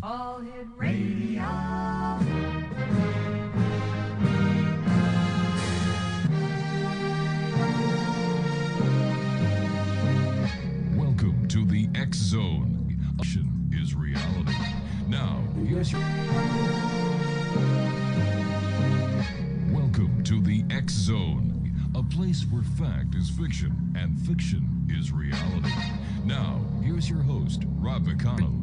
All Hit Radio. Welcome to the X Zone. Action is reality. Now, here's your... Welcome to the X Zone, a place where fact is fiction and fiction is reality. Now, here's your host, Rob McConnell.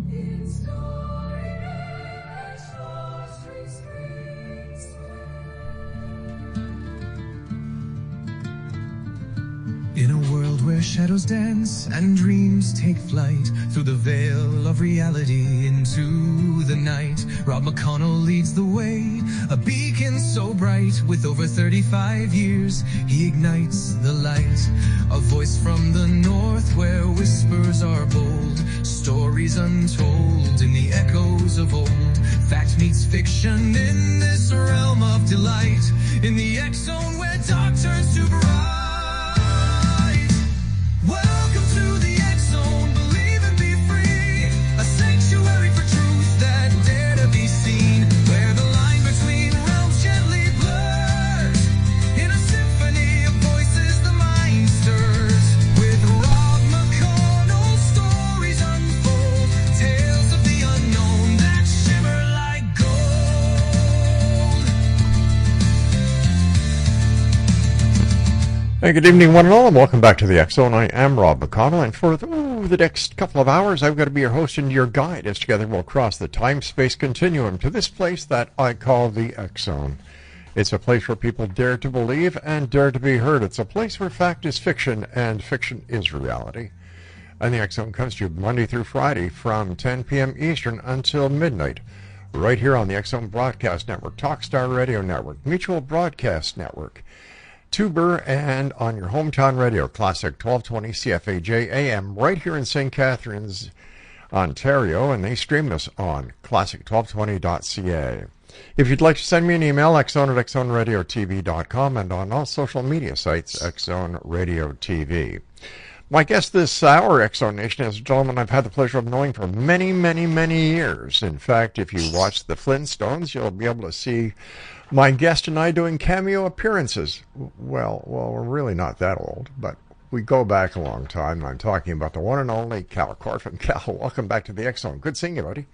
In a world where shadows dance and dreams take flight through the veil of reality into the night, Rob McConnell leads the way, a beacon so bright. With over 35 years, he ignites the light. A voice from the north where whispers are bold, stories untold in the echoes of old. Fact meets fiction in this realm of delight, in the X Zone where dark turns to bright. Welcome to the X Zone, believe and be free, a sanctuary for truth that dare to be seen, where the line between realms gently blurs, in a symphony of voices the mind stirs. With Rob McConnell, stories unfold, tales of the unknown that shimmer like gold. Hey, good evening, one and all, and welcome back to the X Zone. I am Rob McConnell, and for the next couple of hours, I've got to be your host and your guide as together we'll cross the time-space continuum to this place that I call the X Zone. It's a place where people dare to believe and dare to be heard. It's a place where fact is fiction and fiction is reality. And the X Zone comes to you Monday through Friday from 10 p.m. Eastern until midnight, right here on the X Zone Broadcast Network, Talkstar Radio Network, Mutual Broadcast Network, Tuber, and on your hometown radio, Classic 1220 CFAJ AM, right here in St. Catharines, Ontario, and they stream us on classic1220.ca. If you'd like to send me an email, xzone@xzoneradiotv.com, and on all social media sites, Xzone Radio TV. My guest this hour, X Zone Nation, is a gentleman I've had the pleasure of knowing for many, many, many years. In fact, if you watch the Flintstones, you'll be able to see my guest and I doing cameo appearances. Well, we're really not that old, but we go back a long time. I'm talking about the one and only Kal Korff. And Kal, welcome back to the X Zone. Good seeing you, buddy.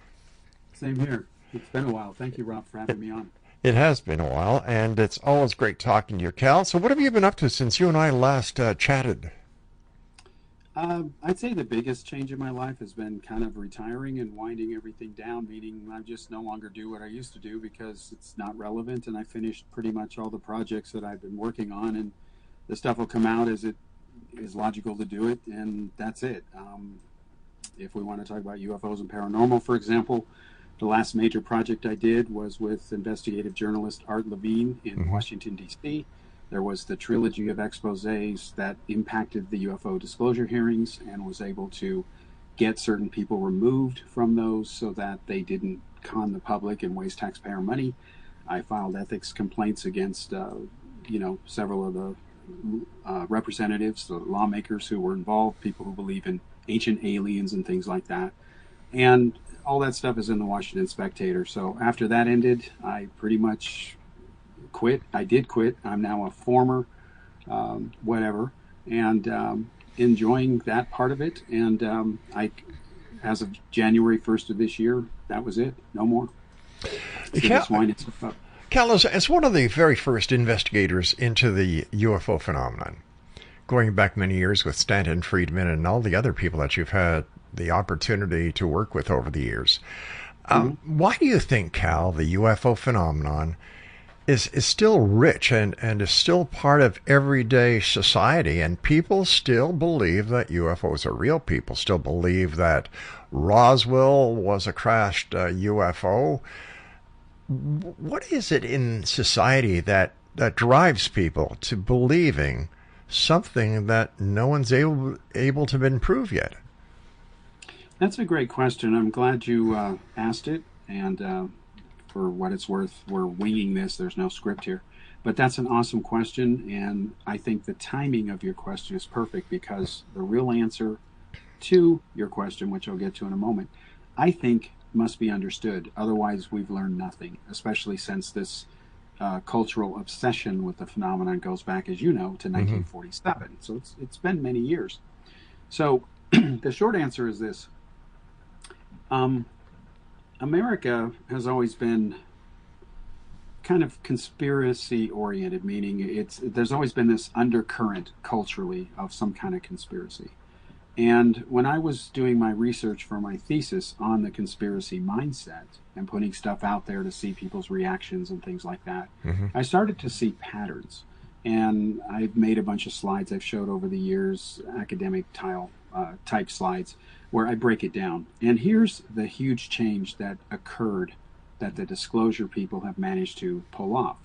Same here. It's been a while. Thank you, Rob, for having me on. It has been a while, and it's always great talking to you, Kal. So what have you been up to since you and I last chatted? I'd say the biggest change in my life has been kind of retiring and winding everything down, meaning I just no longer do what I used to do because it's not relevant, and I finished pretty much all the projects that I've been working on, and the stuff will come out as it is logical to do it, and that's it. If we want to talk about UFOs and paranormal, for example, the last major project I did was with investigative journalist Art Levine in Washington, D.C. There was the trilogy of exposés that impacted the UFO disclosure hearings and was able to get certain people removed from those so that they didn't con the public and waste taxpayer money. I filed ethics complaints against, several of the representatives, the lawmakers who were involved, people who believe in ancient aliens and things like that. And all that stuff is in the Washington Spectator. So after that ended, I pretty much quit. I did quit. I'm now a former whatever, and enjoying that part of it. And as of January 1st of this year, that was it. No more. Kal, as one of the very first investigators into the UFO phenomenon, going back many years with Stanton, Friedman, and all the other people that you've had the opportunity to work with over the years, why do you think, Kal, the UFO phenomenon is still rich and is still part of everyday society, and people still believe that UFOs are real? People still believe that Roswell was a crashed UFO. What is it in society that drives people to believing something that no one's able to been proved yet? That's a great question. I'm glad you asked it, and for what it's worth, we're winging this. There's no script here. But that's an awesome question, and I think the timing of your question is perfect, because the real answer to your question, which I'll get to in a moment, I think must be understood. Otherwise, we've learned nothing, especially since this cultural obsession with the phenomenon goes back, as you know, to 1947. So it's been many years. So the short answer is this. America has always been kind of conspiracy oriented, meaning there's always been this undercurrent culturally of some kind of conspiracy. And when I was doing my research for my thesis on the conspiracy mindset and putting stuff out there to see people's reactions and things like that, I started to see patterns. And I've made a bunch of slides I've showed over the years, academic type slides, where I break it down. And here's the huge change that occurred that the disclosure people have managed to pull off.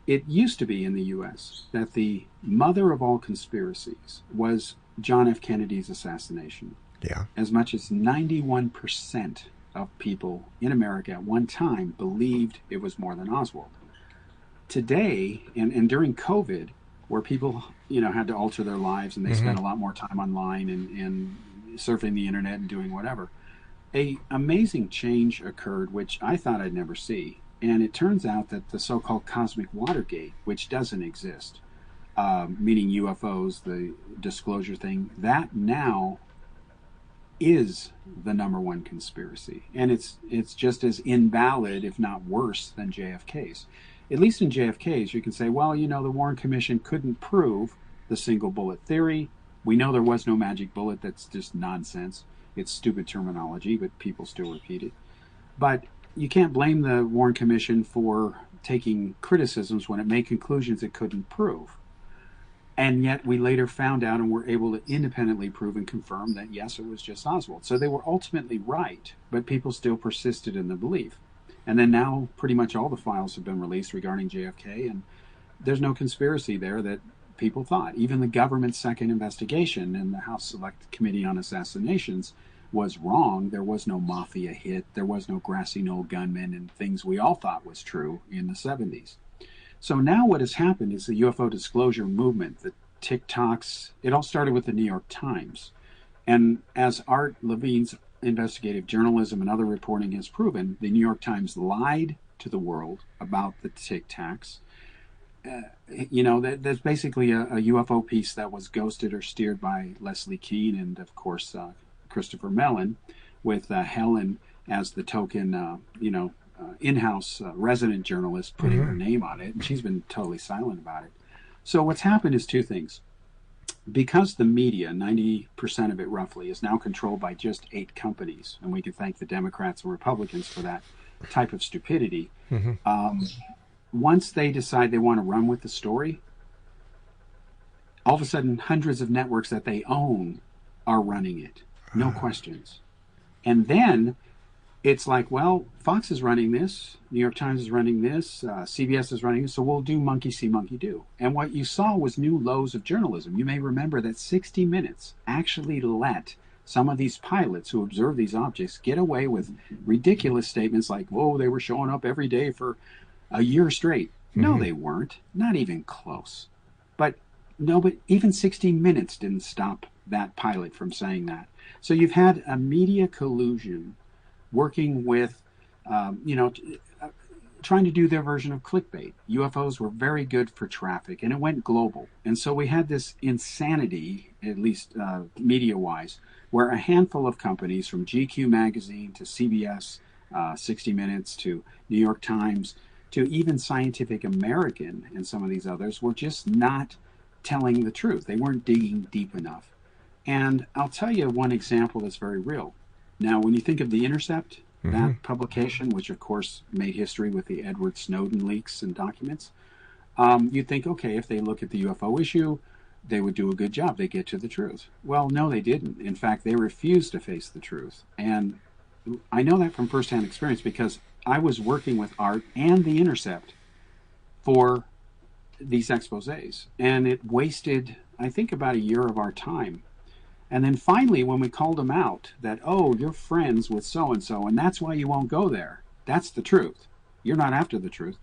It used to be in the U.S. that the mother of all conspiracies was John F. Kennedy's assassination. Yeah. As much as 91% of people in America at one time believed it was more than Oswald. Today, and during COVID, where people, had to alter their lives and they spent a lot more time online and surfing the internet and doing whatever, a amazing change occurred, which I thought I'd never see. And it turns out that the so-called cosmic Watergate, which doesn't exist, meaning UFOs, the disclosure thing, that now is the number one conspiracy. And it's just as invalid, if not worse, than JFK's. At least in JFK's, you can say, well, the Warren Commission couldn't prove the single bullet theory. We know there was no magic bullet. That's just nonsense. It's stupid terminology, but people still repeat it. But you can't blame the Warren Commission for taking criticisms when it made conclusions it couldn't prove. And yet we later found out and were able to independently prove and confirm that, yes, it was just Oswald. So they were ultimately right, but people still persisted in the belief. And then now pretty much all the files have been released regarding JFK, and there's no conspiracy there that people thought. Even the government's second investigation in the House Select Committee on Assassinations was wrong. There was no mafia hit. There was no grassy knoll gunman and things we all thought was true in the 70s. So now what has happened is the UFO disclosure movement, the TikToks, it all started with the New York Times. And as Art Levine's investigative journalism and other reporting has proven, the New York Times lied to the world about the TikToks. There's basically a UFO piece that was ghosted or steered by Leslie Keane and, of course, Christopher Mellon, with Helen as the token, in-house resident journalist putting her name on it, and she's been totally silent about it. So what's happened is two things. Because the media, 90% of it roughly, is now controlled by just 8 companies, and we can thank the Democrats and Republicans for that type of stupidity, once they decide they want to run with the story, all of a sudden hundreds of networks that they own are running it. No questions. And then it's like, well, Fox is running this, New York Times is running this, CBS is running this, so we'll do monkey see, monkey do. And what you saw was new lows of journalism. You may remember that 60 Minutes actually let some of these pilots who observed these objects get away with ridiculous statements like, whoa, they were showing up every day for a year straight. No, they weren't. Not even close. But even 60 Minutes didn't stop that pilot from saying that. So you've had a media collusion working with, trying to do their version of clickbait. UFOs were very good for traffic, and it went global. And so we had this insanity, at least media-wise, where a handful of companies, from GQ magazine to CBS, 60 Minutes to New York Times, to even Scientific American and some of these others, were just not telling the truth. They weren't digging deep enough. And I'll tell you one example that's very real. Now, when you think of The Intercept, that publication, which of course made history with the Edward Snowden leaks and documents, you'd think, okay, if they look at the UFO issue, they would do a good job. They get to the truth. Well, no, they didn't. In fact, they refused to face the truth. And I know that from firsthand experience because I was working with Art and The Intercept for these exposés. And it wasted, I think, about a year of our time. And then finally, when we called them out that, oh, you're friends with so-and-so, and that's why you won't go there. That's the truth. You're not after the truth.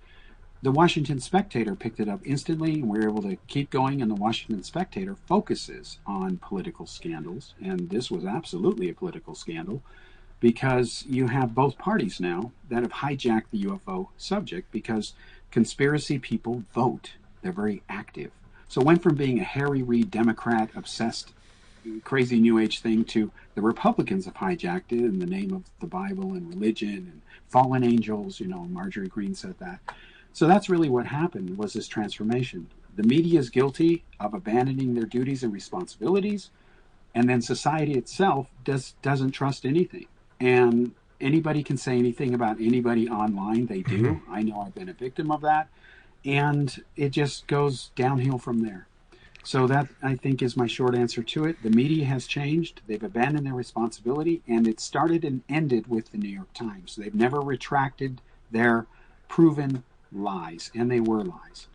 the Washington Spectator picked it up instantly, and we were able to keep going, and the Washington Spectator focuses on political scandals, and this was absolutely a political scandal, because you have both parties now that have hijacked the UFO subject, because conspiracy people vote. They're very active. So it went from being a Harry Reid Democrat obsessed crazy New Age thing to the Republicans have hijacked it in the name of the Bible and religion and fallen angels. Marjorie Green said that. So that's really what happened, was this transformation. The media is guilty of abandoning their duties and responsibilities, and then society itself doesn't trust anything. And anybody can say anything about anybody online. They do. I know I've been a victim of that. And it just goes downhill from there. So that, I think, is my short answer to it. The media has changed. They've abandoned their responsibility, and it started and ended with the New York Times. They've never retracted their proven lies, and they were lies.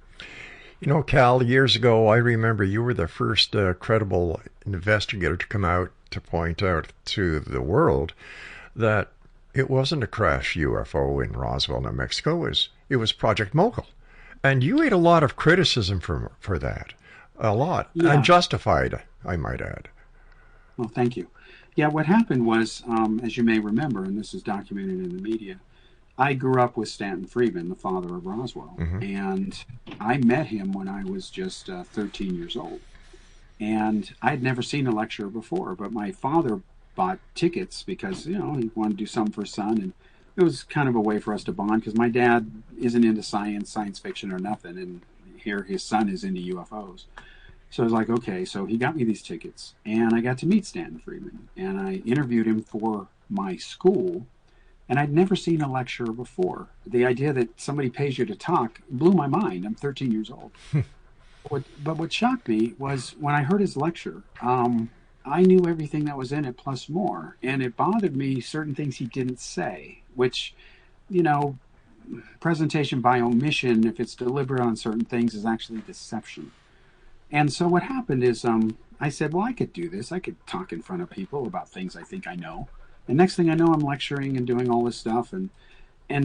Cal, years ago, I remember you were the first credible investigator to come out to point out to the world that it wasn't a crash UFO in Roswell, New Mexico. It was Project Mogul. And you ate a lot of criticism for that. A lot. Yeah. And justified, I might add. Well, thank you. Yeah, what happened was, as you may remember, and this is documented in the media, I grew up with Stanton Friedman, the father of Roswell. And I met him when I was just 13 years old. And I had never seen a lecture before, but my father bought tickets because, he wanted to do something for his son. And it was kind of a way for us to bond, because my dad isn't into science fiction or nothing. And here his son is into UFOs. So I was like, okay, so he got me these tickets, and I got to meet Stanton Friedman, and I interviewed him for my school, and I'd never seen a lecture before. The idea that somebody pays you to talk blew my mind. I'm 13 years old. But what shocked me was when I heard his lecture, I knew everything that was in it plus more, and it bothered me certain things he didn't say, which, presentation by omission, if it's deliberate on certain things, is actually deception. And so what happened is I said, well, I could do this. I could talk in front of people about things I think I know. And next thing I know, I'm lecturing and doing all this stuff. And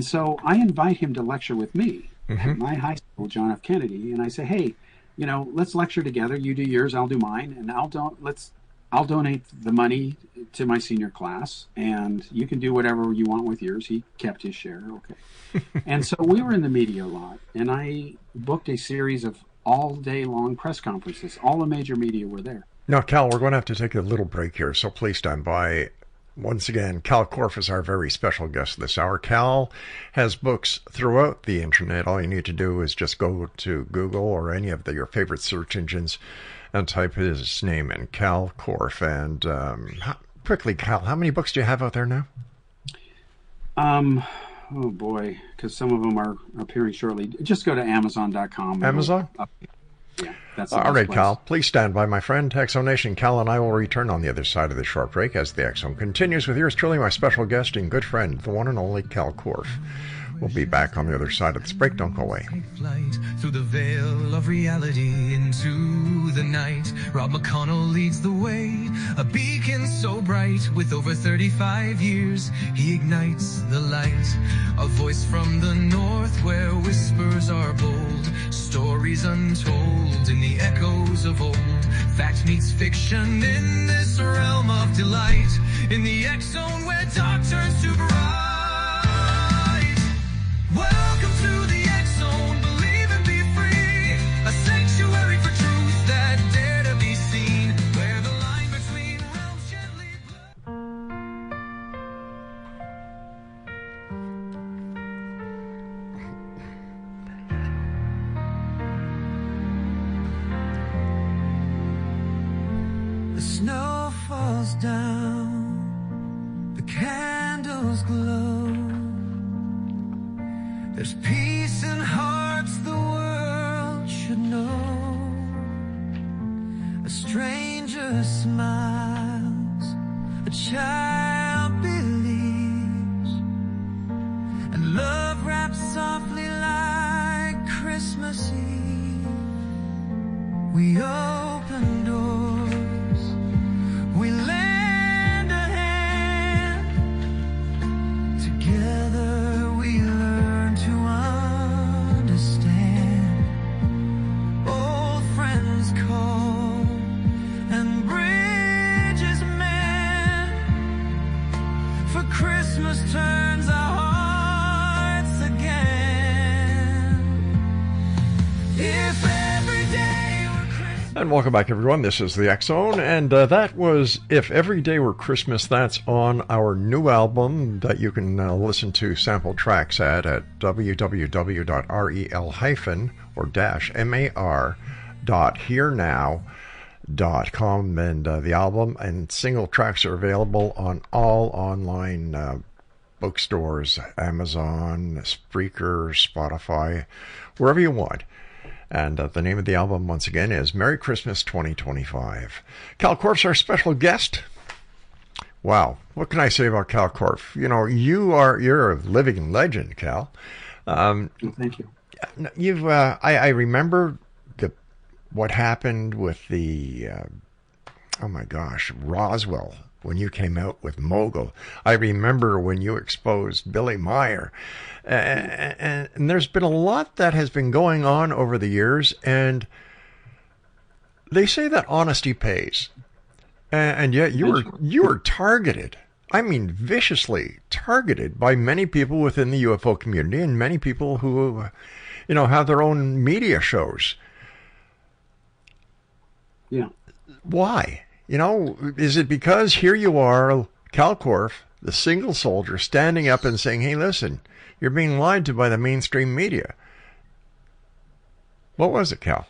so I invite him to lecture with me at my high school, John F. Kennedy. And I say, hey, let's lecture together. You do yours, I'll do mine. And I'll donate the money to my senior class. And you can do whatever you want with yours. He kept his share. Okay. And so we were in the media a lot. And I booked a series of all-day-long press conferences. All the major media were there. Now, Kal, we're going to have to take a little break here, so please stand by. Once again, Kal Korff is our very special guest this hour. Kal has books throughout the internet. All you need to do is just go to Google or any of your favorite search engines and type his name in, Kal Korff. And quickly, Kal, how many books do you have out there now? Oh boy, because some of them are appearing shortly. Just go to Amazon.com. Amazon? Yeah, that's the all right, place. Kal. Please stand by, my friend. Exo Nation, Kal and I will return on the other side of the short break as the Exxon continues with yours truly, my special guest and good friend, the one and only Kal Korff. We'll be back on the other side of this break. Don't go away. Flight through the veil of reality into the night. Rob McConnell leads the way, a beacon so bright. With over 35 years, he ignites the light. A voice from the north where whispers are bold, stories untold in the echoes of old. Fact meets fiction in this realm of delight. In the X zone where dark turns to bright. Welcome to the X Zone, believe and be free. A sanctuary for truth that dare to be seen. Where the line between realms gently The snow falls down, the candles glow. There's peace in hearts the world should know. A stranger smiles, a child believes, and love wraps softly like Christmas Eve. We open doors, we lend a hand, together we learn to Christmas turns our hearts again. If every day were Christmas. And welcome back, everyone. This is the X Zone, and that was If Every Day Were Christmas. That's on our new album that you can listen to sample tracks at www.rel-mar.hearnow.com, and the album and single tracks are available on all online bookstores, Amazon, Spreaker, Spotify, wherever you want. And the name of the album, once again, is Merry Christmas 2025. Kal Korff's our special guest. Wow, what can I say about Kal Korff? You know, you're a living legend, Kal. Thank you. I remember what happened with the Roswell, when you came out with Mogul. I remember when you exposed Billy Meier. And there's been a lot that has been going on over the years, and they say that honesty pays. And yet you were targeted. I mean, viciously targeted by many people within the UFO community and many people who, have their own media shows. Yeah. Why? Is it because here you are, Kal Korff, the single soldier, standing up and saying, hey, listen, you're being lied to by the mainstream media? What was it, Kal?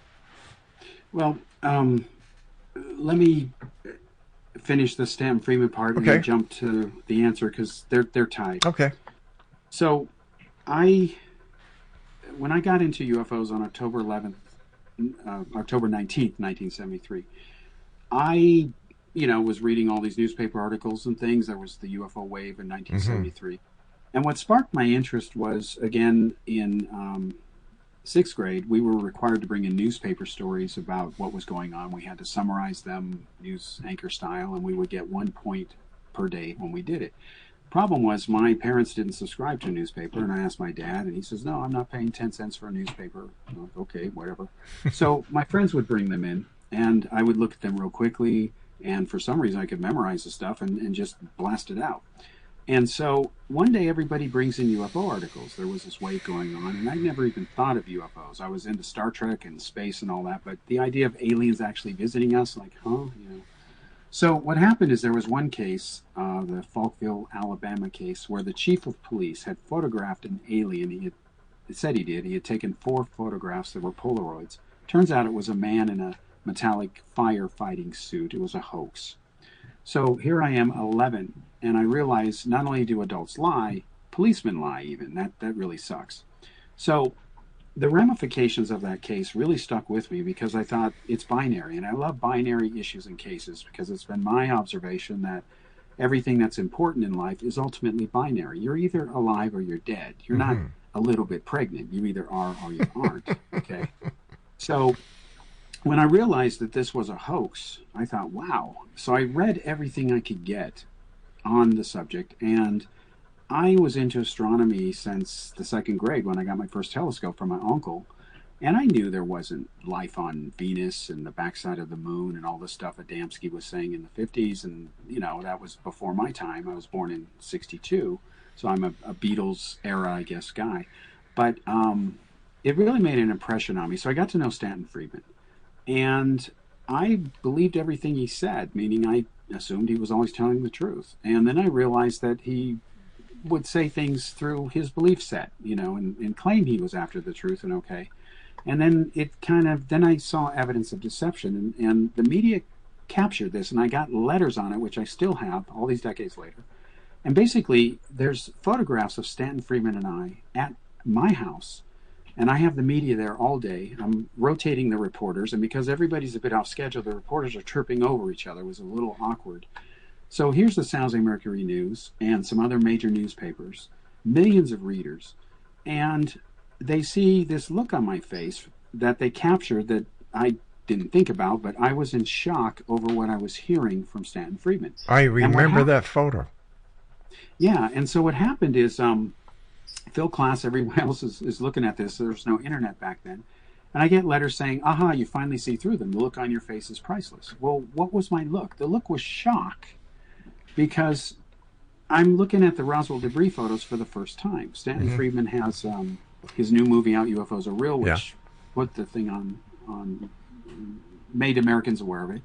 Well, let me finish the Stanton Friedman part and Okay. then jump to the answer, because they're tied. Okay. So when I got into UFOs on October 19th, 1973, I, was reading all these newspaper articles and things. There was the UFO wave in 1973. And what sparked my interest was, again, in sixth grade, we were required to bring in newspaper stories about what was going on. We had to summarize them, news anchor style, and we would get 1 point per day when we did it. Problem was, my parents didn't subscribe to a newspaper, and I asked my dad, and he says, no, I'm not paying 10 cents for a newspaper. I'm like, okay, whatever. So my friends would bring them in, and I would look at them real quickly, and for some reason I could memorize the stuff and just blast it out. And so one day everybody brings in UFO articles. There was this wave going on, and I never even thought of UFOs. I was into Star Trek and space and all that, but the idea of aliens actually visiting us, like, huh? So what happened is there was one case, the Falkville, Alabama case, where the chief of police had photographed an alien. He said he did. He had taken 4 photographs that were Polaroids. Turns out it was a man in a metallic firefighting suit. It was a hoax. So here I am, 11, and I realize not only do adults lie, policemen lie even. That really sucks. So the ramifications of that case really stuck with me, because I thought it's binary, and I love binary issues and cases because it's been my observation that everything that's important in life is ultimately binary. You're either alive or you're dead. You're not a little bit pregnant. You either are or you aren't. Okay. So when I realized that this was a hoax, I thought, wow. So I read everything I could get on the subject, and I was into astronomy since the 2nd grade when I got my first telescope from my uncle, and I knew there wasn't life on Venus and the backside of the moon and all the stuff Adamski was saying in the 50s, and that was before my time. I was born in 62, so I'm a Beatles era, I guess, guy. But it really made an impression on me. So I got to know Stanton Friedman, and I believed everything he said, meaning I assumed he was always telling the truth. And then I realized that he would say things through his belief set, and claim he was after the truth and okay. And then then I saw evidence of deception, and the media captured this, and I got letters on it, which I still have all these decades later. And basically, there's photographs of Stanton Friedman and I at my house, and I have the media there all day. I'm rotating the reporters, and because everybody's a bit off schedule, the reporters are chirping over each other. It was a little awkward. So here's the San Jose Mercury News and some other major newspapers, millions of readers, and they see this look on my face that they captured that I didn't think about, but I was in shock over what I was hearing from Stanton Friedman. I remember that photo. Yeah, and so what happened is Phil Klass, everyone else is looking at this. There was no internet back then. And I get letters saying, aha, you finally see through them. The look on your face is priceless. Well, what was my look? The look was shock, because I'm looking at the Roswell debris photos for the first time. Stanton Friedman has his new movie out, UFOs Are Real, which put the thing on, made Americans aware of it.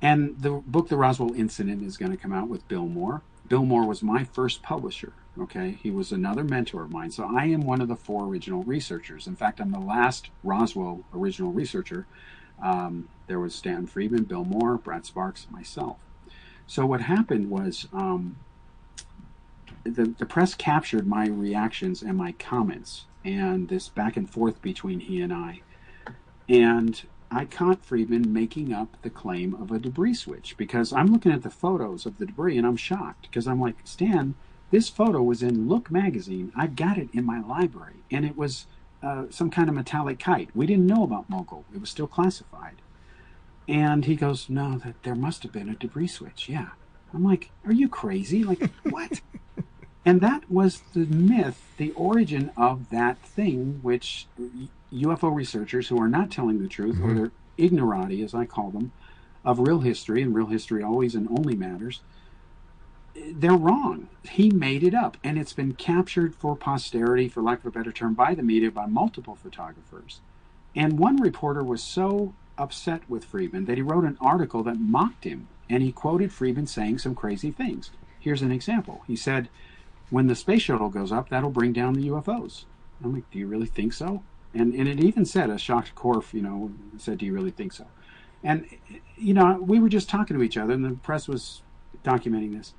And the book, The Roswell Incident, is going to come out with Bill Moore. Bill Moore was my first publisher, okay? He was another mentor of mine. So I am one of the 4 original researchers. In fact, I'm the last Roswell original researcher. There was Stanton Friedman, Bill Moore, Brad Sparks, myself. So what happened was the press captured my reactions and my comments and this back and forth between he and I. And I caught Friedman making up the claim of a debris switch, because I'm looking at the photos of the debris and I'm shocked, because I'm like, Stan, this photo was in Look magazine. I've got it in my library, and it was some kind of metallic kite. We didn't know about Mogul. It was still classified. And he goes, no, that there must have been a debris switch. Yeah. I'm like, are you crazy? Like, what? And that was the myth, the origin of that thing, which UFO researchers who are not telling the truth, or they're ignorati, as I call them, of real history, and real history always and only matters, they're wrong. He made it up, and it's been captured for posterity, for lack of a better term, by the media, by multiple photographers. And one reporter was so upset with Friedman that he wrote an article that mocked him, and he quoted Friedman saying some crazy things. Here's an example. He said, when the space shuttle goes up, that'll bring down the UFOs. I'm like, do you really think so? And it even said, a shocked Korff, said, do you really think so? And, we were just talking to each other, and the press was documenting this.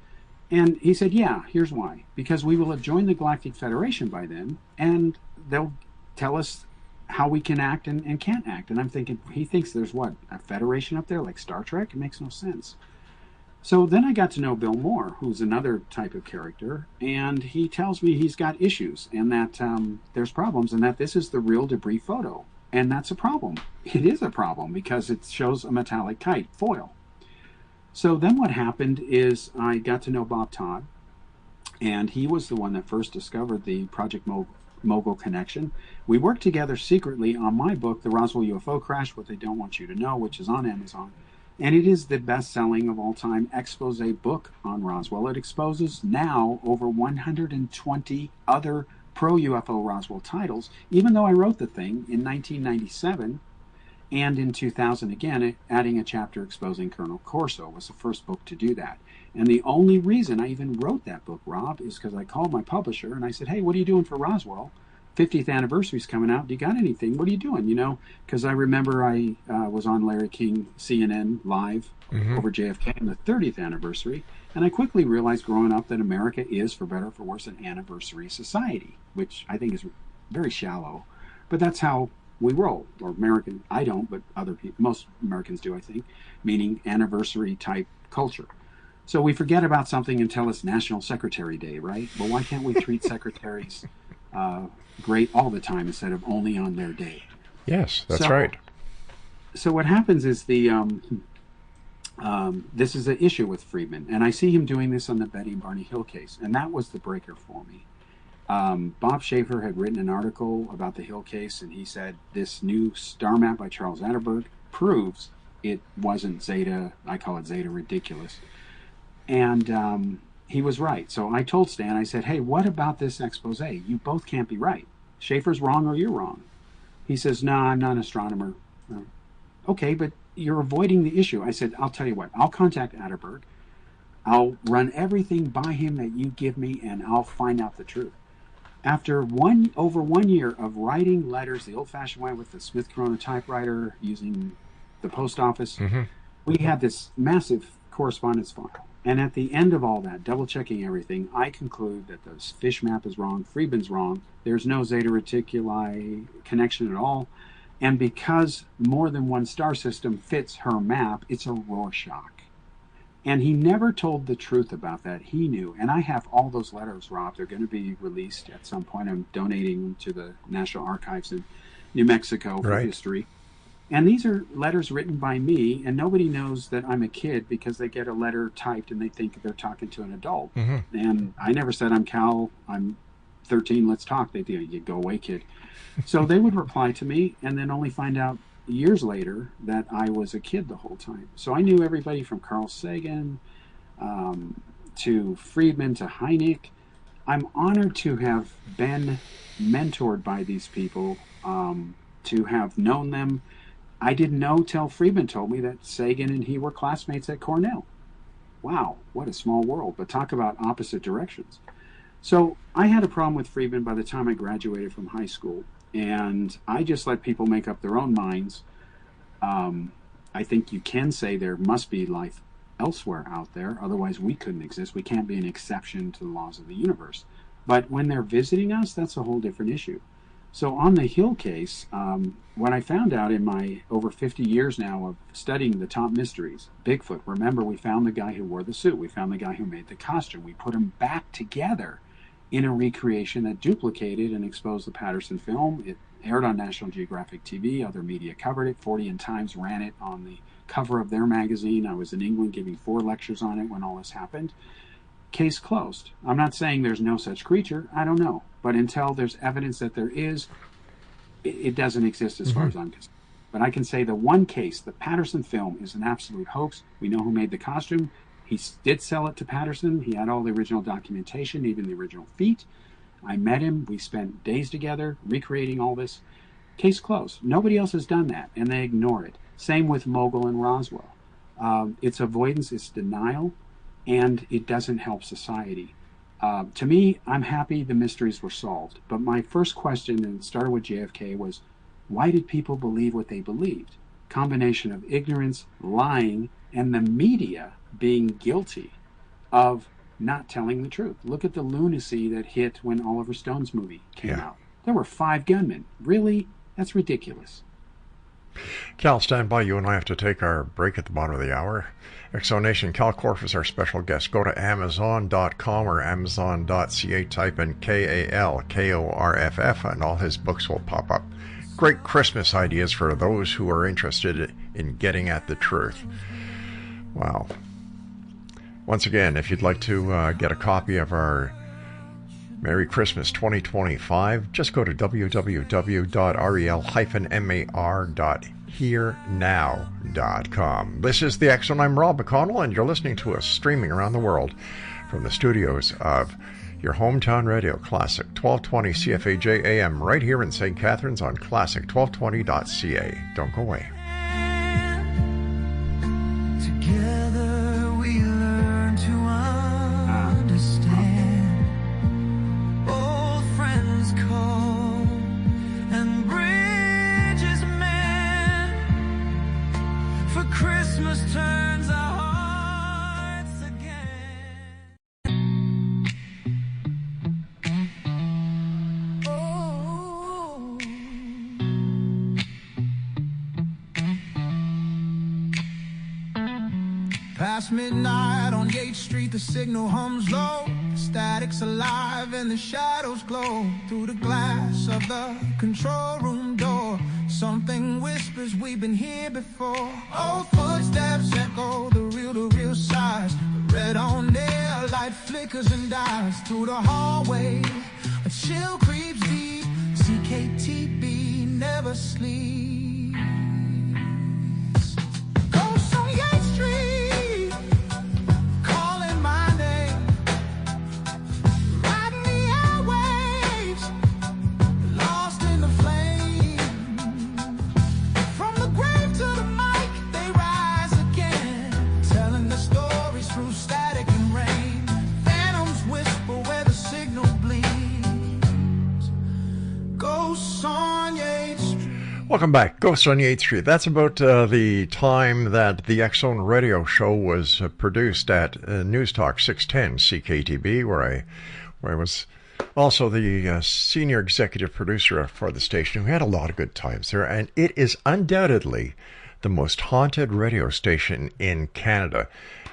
And he said, yeah, here's why. Because we will have joined the Galactic Federation by then, and they'll tell us how we can act and can't act. And I'm thinking, he thinks there's what, a federation up there like Star Trek? It makes no sense. So then I got to know Bill Moore, who's another type of character, and he tells me he's got issues and that there's problems, and that this is the real debris photo. And that's a problem. It is a problem because it shows a metallic kite foil. So then what happened is I got to know Bob Todd, and he was the one that first discovered the Project Mogul connection. We worked together secretly on my book, The Roswell UFO Crash, What They Don't Want You to Know, which is on Amazon. And it is the best-selling of all time expose book on Roswell. It exposes now over 120 other pro-UFO Roswell titles, even though I wrote the thing in 1997 and in 2000 again, adding a chapter exposing Colonel Corso was the first book to do that. And the only reason I even wrote that book, Rob, is because I called my publisher and I said, hey, what are you doing for Roswell? 50th anniversary's coming out. Do you got anything? What are you doing? Because I remember I was on Larry King CNN live over JFK on the 30th anniversary, and I quickly realized growing up that America is, for better or for worse, an anniversary society, which I think is very shallow, but that's how we roll. Or American, I don't, but other people, most Americans do, I think, meaning anniversary type culture. So we forget about something until it's National Secretary Day, right? Well, why can't we treat secretaries great all the time instead of only on their day? Yes, that's right. So what happens is this is an issue with Friedman, and I see him doing this on the Betty and Barney Hill case, and that was the breaker for me. Bob Schaefer had written an article about the Hill case, and he said this new star map by Charles Atterberg proves it wasn't Zeta, I call it Zeta ridiculous. And he was right. So I told Stan, I said, hey, what about this expose? You both can't be right. Schaefer's wrong or you're wrong. He says, no, I'm not an astronomer. Okay, but you're avoiding the issue. I said, I'll tell you what, I'll contact Atterberg. I'll run everything by him that you give me, and I'll find out the truth. After over 1 year of writing letters the old-fashioned way with the Smith Corona typewriter using the post office, we had this massive correspondence file. And at the end of all that, double-checking everything, I conclude that the fish map is wrong, Friedman's wrong, there's no Zeta Reticuli connection at all, and because more than one star system fits her map, it's a Rorschach. And he never told the truth about that. He knew. And I have all those letters, Rob. They're going to be released at some point. I'm donating them to the National Archives in New Mexico for history. And these are letters written by me, and nobody knows that I'm a kid because they get a letter typed and they think they're talking to an adult. And I never said, I'm Cal, I'm 13, let's talk. They do, you go away, kid. So they would reply to me and then only find out years later that I was a kid the whole time. So I knew everybody from Carl Sagan to Friedman to Hynek. I'm honored to have been mentored by these people, to have known them. I didn't know till Friedman told me that Sagan and he were classmates at Cornell. Wow, what a small world, but talk about opposite directions. So I had a problem with Friedman by the time I graduated from high school, and I just let people make up their own minds. I think you can say there must be life elsewhere out there, otherwise we couldn't exist. We can't be an exception to the laws of the universe. But when they're visiting us, that's a whole different issue. So on the Hill case, what I found out in my over 50 years now of studying the top mysteries, Bigfoot, remember we found the guy who wore the suit, we found the guy who made the costume, we put them back together in a recreation that duplicated and exposed the Patterson film. It aired on National Geographic TV, other media covered it, 40 and Times ran it on the cover of their magazine. I was in England giving 4 lectures on it when all this happened. Case closed. I'm not saying there's no such creature, I don't know. But until there's evidence that there is, it doesn't exist as far as I'm concerned. But I can say the one case, the Patterson film, is an absolute hoax. We know who made the costume. He did sell it to Patterson. He had all the original documentation, even the original feet. I met him. We spent days together recreating all this. Case closed. Nobody else has done that, and they ignore it. Same with Mogul and Roswell. It's avoidance, it's denial, and it doesn't help society. To me, I'm happy the mysteries were solved. But my first question, and it started with JFK, was why did people believe what they believed? Combination of ignorance, lying, and the media being guilty of not telling the truth. Look at the lunacy that hit when Oliver Stone's movie came out. There were 5 gunmen. Really? That's ridiculous. Cal, stand by. You and I have to take our break at the bottom of the hour. Exonation, Kal Korff is our special guest. Go to Amazon.com or Amazon.ca, type in KALKORFF, and all his books will pop up. Great Christmas ideas for those who are interested in getting at the truth. Wow. Once again, if you'd like to get a copy of our Merry Christmas 2025, just go to www.rel-mar.herenow.com. This is The X Zone. I'm Rob McConnell, and you're listening to us streaming around the world from the studios of your hometown radio, Classic 1220 CFAJ AM, right here in St. Catharines on classic1220.ca. Don't go away. Together we learn to understand. Old friends call and bridges mend. For Christmas turns our hearts again. Oh. Past midnight on Yates Street, the signal hums low. The static's alive and the shadows glow through the glass of the control room door. Something whispers, we've been here before. Old footsteps echo the real size. The red on air light flickers and dies through the hallway. A chill creeps deep. CKTB never sleeps. Ghosts on Yates Street, calling my name, riding the airwaves, lost in the flame. From the grave to the mic, they rise again, telling the stories through static and rain. Phantoms whisper where the signal bleeds. Ghosts on Yates Street. Welcome back. Ghosts on Yates Street. That's about the time that the X Zone radio show was produced at News Talk 610 CKTB, where I was also the senior executive producer for the station, who had a lot of good times there. And it is undoubtedly the most haunted radio station in Canada.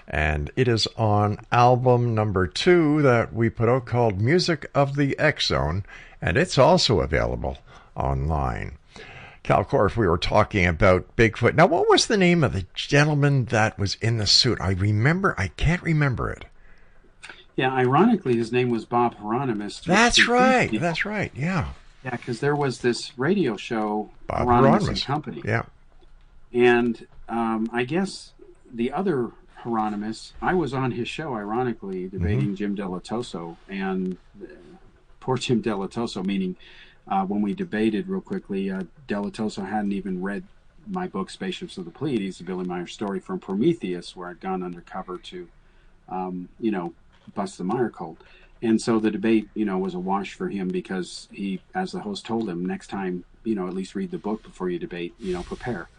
And it is on album number 2 that we put out called Music of the X Zone, and it's also available online. Kal Korff, we were talking about Bigfoot. Now, what was the name of the gentleman that was in the suit? I can't remember it. Yeah, ironically, his name was Bob Hieronymus. That's right, yeah. Yeah, because there was this radio show, Bob Hieronymus Hieronymus. and Company. Yeah. And I guess the other Hieronymus. I was on his show, ironically, debating Jim Delatoso, and poor Jim Delatoso, meaning when we debated real quickly, Delatoso hadn't even read my book, Spaceships of the Pleiades, the Billy Meier story from Prometheus, where I'd gone undercover to, bust the Meier cult. And so the debate, was a wash for him because he, as the host told him, next time, at least read the book before you debate, prepare.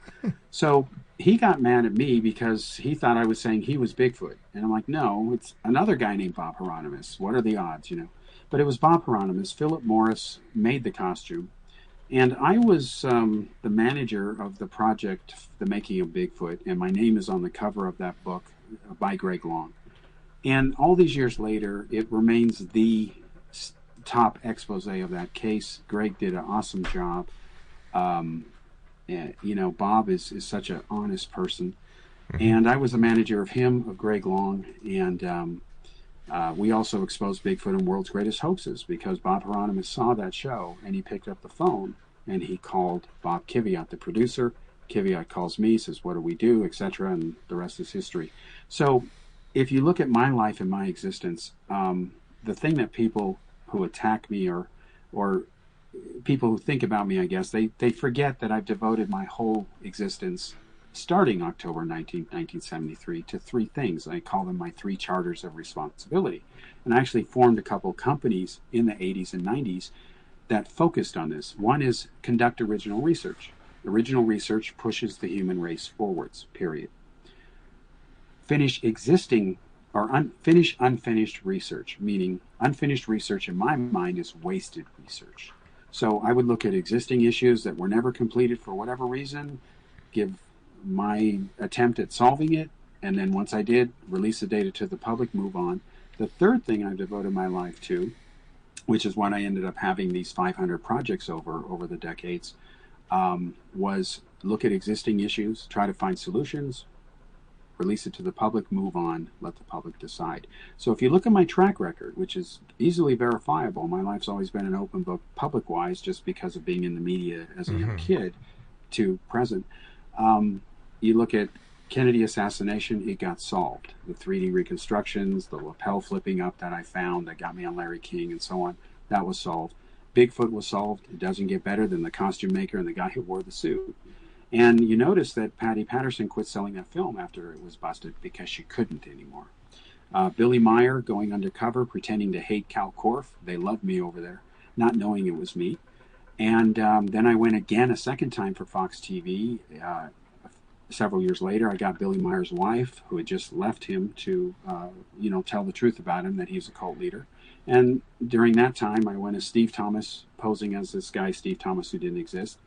So he got mad at me because he thought I was saying he was Bigfoot. And I'm like, no, it's another guy named Bob Hieronymus. What are the odds, But it was Bob Hieronymus. Philip Morris made the costume. And I was the manager of the project, The Making of Bigfoot, and my name is on the cover of that book by Greg Long. And all these years later, it remains the top expose of that case. Greg did an awesome job. Bob is such an honest person. And I was the manager of him, of Greg Long, and we also exposed Bigfoot and World's Greatest Hoaxes because Bob Hieronymus saw that show, and he picked up the phone, and he called Bob Kiviat, the producer. Kiviat calls me, says, what do we do, etc., and the rest is history. So if you look at my life and my existence, the thing that people who attack me or people who think about me, I guess, they forget that I've devoted my whole existence, starting October 1973, to three things. I call them my three charters of responsibility. And I actually formed a couple companies in the 80s and 90s that focused on this. One is conduct original research. Original research pushes the human race forwards, period. Finish unfinished research, meaning unfinished research in my mind is wasted research. So I would look at existing issues that were never completed for whatever reason, give my attempt at solving it, and then once I did, release the data to the public, move on. The third thing I've devoted my life to, which is what I ended up having these 500 projects over the decades, was look at existing issues, try to find solutions, release it to the public, move on, let the public decide. So if you look at my track record, which is easily verifiable, my life's always been an open book public-wise just because of being in the media as a young kid to present. You look at Kennedy assassination, it got solved. The 3D reconstructions, the lapel flipping up that I found that got me on Larry King and so on, that was solved. Bigfoot was solved. It doesn't get better than the costume maker and the guy who wore the suit. And you notice that Patty Patterson quit selling that film after it was busted because she couldn't anymore. Billy Meier going undercover, pretending to hate Kal Korff. They loved me over there, not knowing it was me. And then I went again a second time for Fox TV. Several years later, I got Billy Meier's wife, who had just left him to, tell the truth about him, that he was a cult leader. And during that time, I went as Steve Thomas, posing as this guy, Steve Thomas, who didn't exist,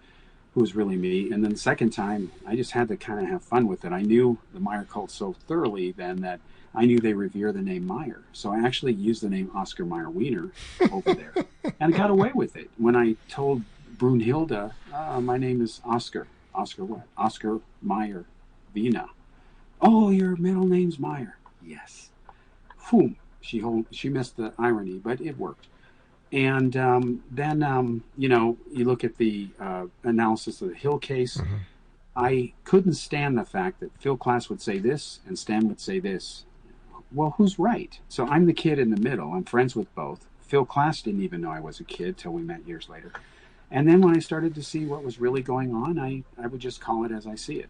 who was really me. And then the second time, I just had to kind of have fun with it. I knew the Meier cult so thoroughly then that I knew they revere the name Meier. So I actually used the name Oscar Mayer Wiener over there. And I got away with it. When I told Brunhilde, my name is Oscar. Oscar what? Oscar Mayer Wiener. Oh, your middle name's Meier. Yes. Whew. She missed the irony, but it worked. And then, you look at the analysis of the Hill case. I couldn't stand the fact that Phil Klass would say this and Stan would say this. Well, who's right? So I'm the kid in the middle. I'm friends with both. Phil Klass didn't even know I was a kid till we met years later. And then when I started to see what was really going on, I would just call it as I see it.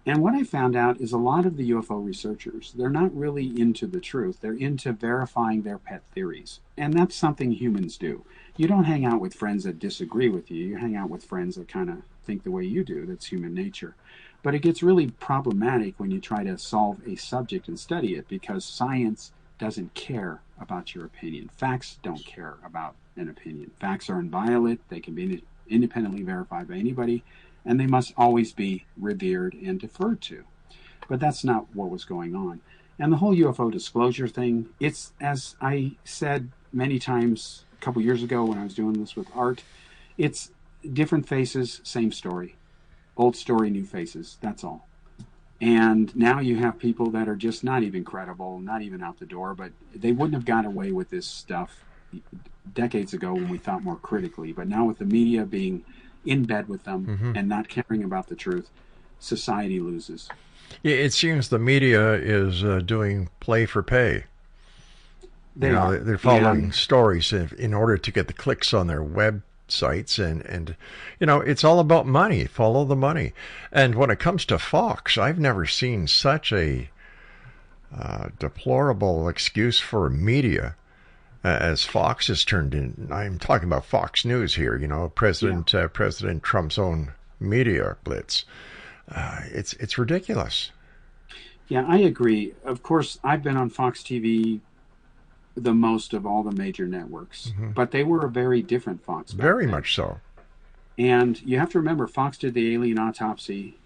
And what I found out is a lot of the UFO researchers, they're not really into the truth. They're into verifying their pet theories. And that's something humans do. You don't hang out with friends that disagree with you. You hang out with friends that kind of think the way you do. That's human nature. But it gets really problematic when you try to solve a subject and study it, because science doesn't care about your opinion. Facts don't care about an opinion. Facts are inviolate. They can be independently verified by anybody, and they must always be revered and deferred to. But that's not what was going on. And the whole UFO disclosure thing, it's, as I said many times a couple years ago when I was doing this with Art, it's different faces, same story. Old story, new faces, that's all. And now you have people that are just not even credible, not even out the door, but they wouldn't have got away with this stuff decades ago when we thought more critically. But now with the media being in bed with them and not caring about the truth, society loses. It seems the media is doing play for pay. They are. They're following stories in order to get the clicks on their websites, and it's all about money. Follow the money. And when it comes to Fox, I've never seen such a deplorable excuse for media as Fox has turned in. I'm talking about Fox News here. President Trump's own media blitz. It's ridiculous. Yeah, I agree. Of course, I've been on Fox TV the most of all the major networks, but they were a very different Fox. Very much so. And you have to remember, Fox did the alien autopsy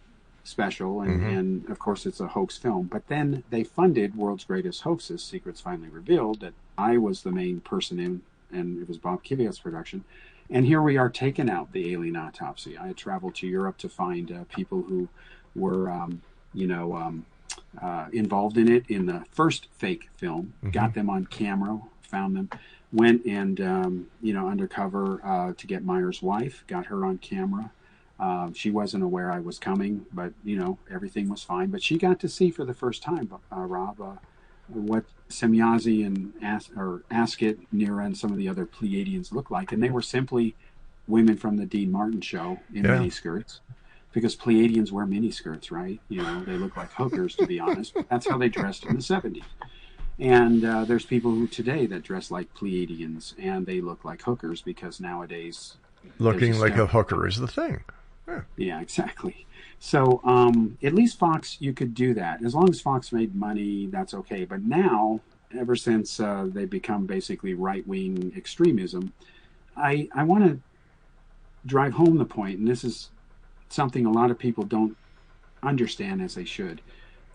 special, and of course it's a hoax film. But then they funded World's Greatest Hoaxes, Secrets Finally Revealed, that I was the main person in, and it was Bob Kvyat's production. And here we are taking out the alien autopsy. I had traveled to Europe to find people who were, involved in it in the first fake film, got them on camera, found them, went and, undercover to get Meier's wife, got her on camera. She wasn't aware I was coming, but, everything was fine. But she got to see for the first time, Rob, what Semyazi and Asket, Nira, and some of the other Pleiadians look like. And they were simply women from the Dean Martin show in miniskirts. Because Pleiadians wear miniskirts, right? They look like hookers, to be honest. But that's how they dressed in the 70s. And there's people who today that dress like Pleiadians, and they look like hookers because nowadays... Looking like a hooker is the thing. Yeah, exactly. So at least Fox, you could do that. As long as Fox made money, that's okay. But now, ever since they become basically right-wing extremism, I want to drive home the point, and this is something a lot of people don't understand as they should,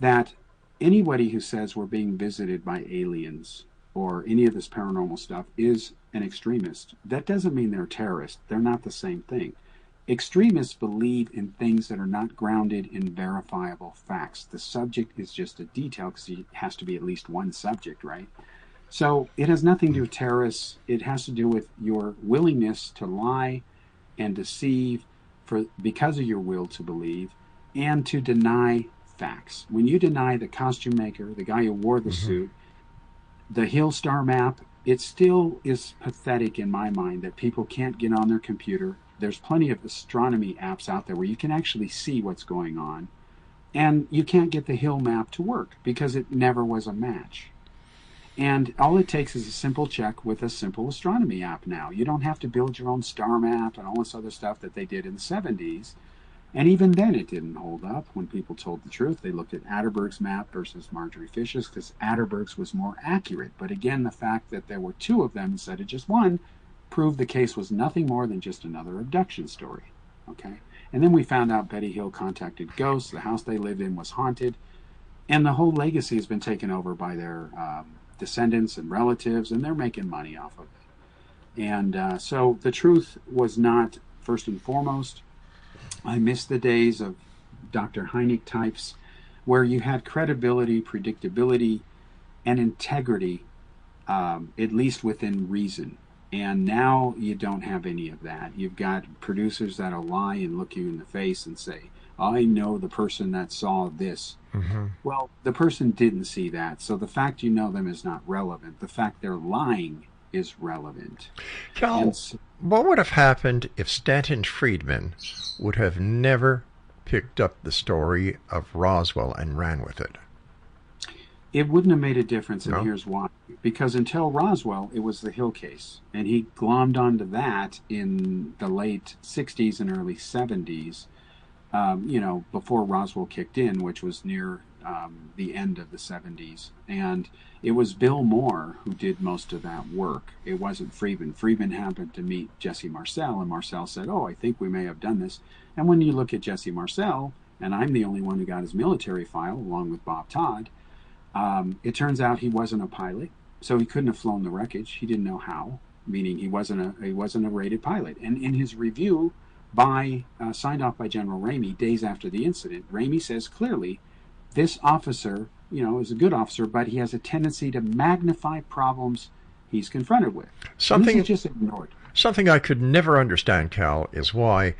that anybody who says we're being visited by aliens or any of this paranormal stuff is an extremist. That doesn't mean they're terrorists. They're not the same thing. Extremists believe in things that are not grounded in verifiable facts. The subject is just a detail because it has to be at least one subject, right? So it has nothing to do with terrorists. It has to do with your willingness to lie and deceive because of your will to believe, and to deny facts. When you deny the costume maker, the guy who wore the suit, the Hill star map, it still is pathetic in my mind that people can't get on their computer. There's plenty of astronomy apps out there where you can actually see what's going on, and you can't get the Hill map to work because it never was a match. And all it takes is a simple check with a simple astronomy app now. You don't have to build your own star map and all this other stuff that they did in the 70s. And even then it didn't hold up when people told the truth. They looked at Atterberg's map versus Marjorie Fisher's because Atterberg's was more accurate. But again, the fact that there were two of them instead of just one proved the case was nothing more than just another abduction story. Okay? And then we found out Betty Hill contacted ghosts. The house they lived in was haunted. And the whole legacy has been taken over by their... descendants and relatives, and they're making money off of it. And so the truth was not first and foremost. I miss the days of Dr. Hynek types where you had credibility, predictability, and integrity, at least within reason. And now you don't have any of that. You've got producers that'll lie and look you in the face and say, I know the person that saw this. Well, the person didn't see that, so the fact you know them is not relevant. The fact they're lying is relevant. Cal, what would have happened if Stanton Friedman would have never picked up the story of Roswell and ran with it? It wouldn't have made a difference, and here's why. Because until Roswell, it was the Hill case, and he glommed onto that in the late 60s and early 70s. Before Roswell kicked in, which was near the end of the 70s. And it was Bill Moore who did most of that work. It wasn't Friedman. Friedman happened to meet Jesse Marcel, and Marcel said, I think we may have done this. And when you look at Jesse Marcel, and I'm the only one who got his military file, along with Bob Todd, it turns out he wasn't a pilot, so he couldn't have flown the wreckage. He didn't know how, meaning he wasn't a rated pilot. And in his review, signed off by General Ramey days after the incident, Ramey says clearly, this officer, is a good officer, but he has a tendency to magnify problems he's confronted with. Something is just ignored. Something I could never understand, Cal, is why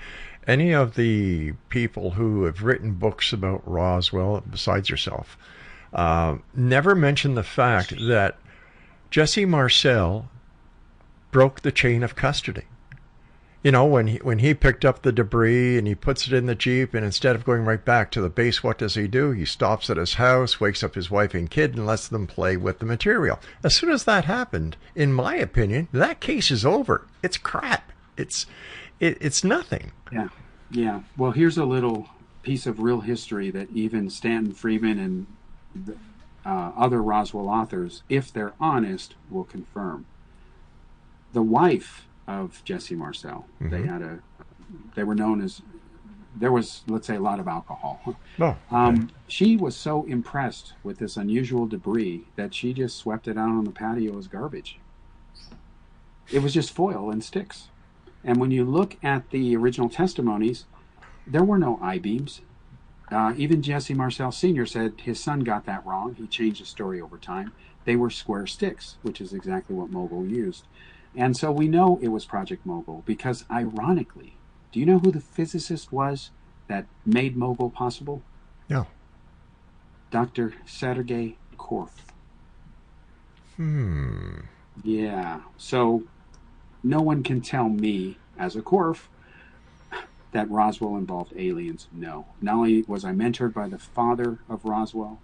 any of the people who have written books about Roswell, besides yourself, never mention the fact that Jesse Marcel broke the chain of custody. You know, when he picked up the debris and he puts it in the Jeep, and instead of going right back to the base, what does he do? He stops at his house, wakes up his wife and kid, and lets them play with the material. As soon as that happened, in my opinion, that case is over. It's crap. It's nothing. Yeah. Yeah. Well, here's a little piece of real history that even Stanton, Friedman, and other Roswell authors, if they're honest, will confirm. The wife of Jesse Marcel, they were known as, there was, let's say, a lot of alcohol. Oh, okay. She was so impressed with this unusual debris that she just swept it out on the patio as garbage. It was just foil and sticks. And when you look at the original testimonies, there were no I-beams. Even Jesse Marcel Sr. said his son got that wrong. He changed the story over time. They were square sticks, which is exactly what Mogul used. And so we know it was Project Mogul because, ironically, do you know who the physicist was that made Mogul possible? No. Dr. Sergei Korff. Yeah. So no one can tell me, as a Korff, that Roswell involved aliens. No. Not only was I mentored by the father of Roswell,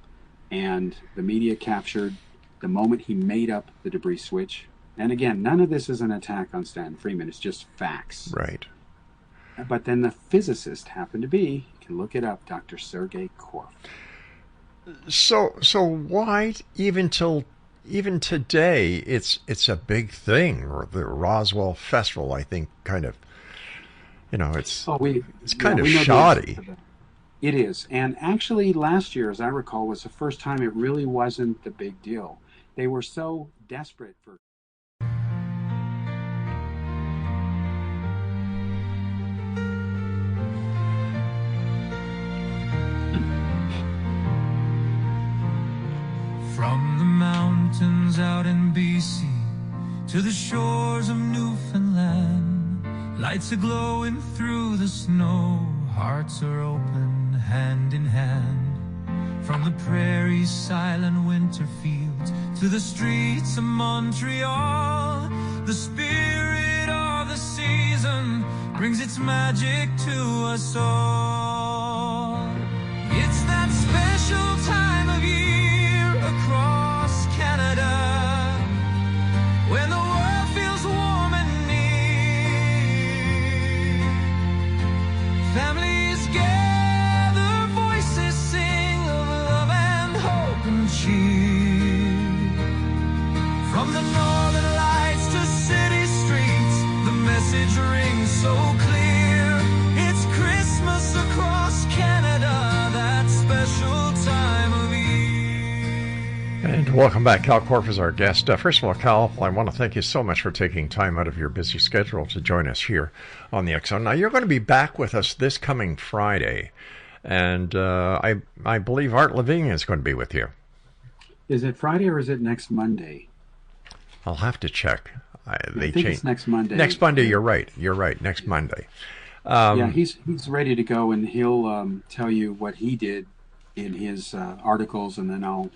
and the media captured the moment he made up the debris switch. And again, none of this is an attack on Stanton Friedman. It's just facts. Right. But then the physicist happened to be, you can look it up, Dr. Sergei Korff. So why even today it's a big thing, or the Roswell Festival, I think, kind of, you know, it's kind of shoddy. It is. And actually last year, as I recall, was the first time it really wasn't the big deal. They were so desperate for From the mountains out in BC to the shores of Newfoundland, lights are glowing through the snow, hearts are open hand in hand. From the prairie's silent winter fields to the streets of Montreal, the spirit of the season brings its magic to us all. It's that special time of year across Canada when the world feels warm and near. Families gather, voices sing of love and hope and cheer. From the northern lights to city streets, the message rings so clear. It's Christmas across Canada, that special time of year. And welcome back. Kal Korff is our guest. First of all, Kal, I want to thank you so much for taking time out of your busy schedule to join us here on the X Zone. Now, you're going to be back with us this coming Friday, and I believe Art Levine is going to be with you. Is it Friday or is it next Monday? I'll have to check. I think it's next Monday. Next Monday, you're right. You're right, next Monday. Yeah, he's ready to go, and he'll tell you what he did in his articles, and then I'll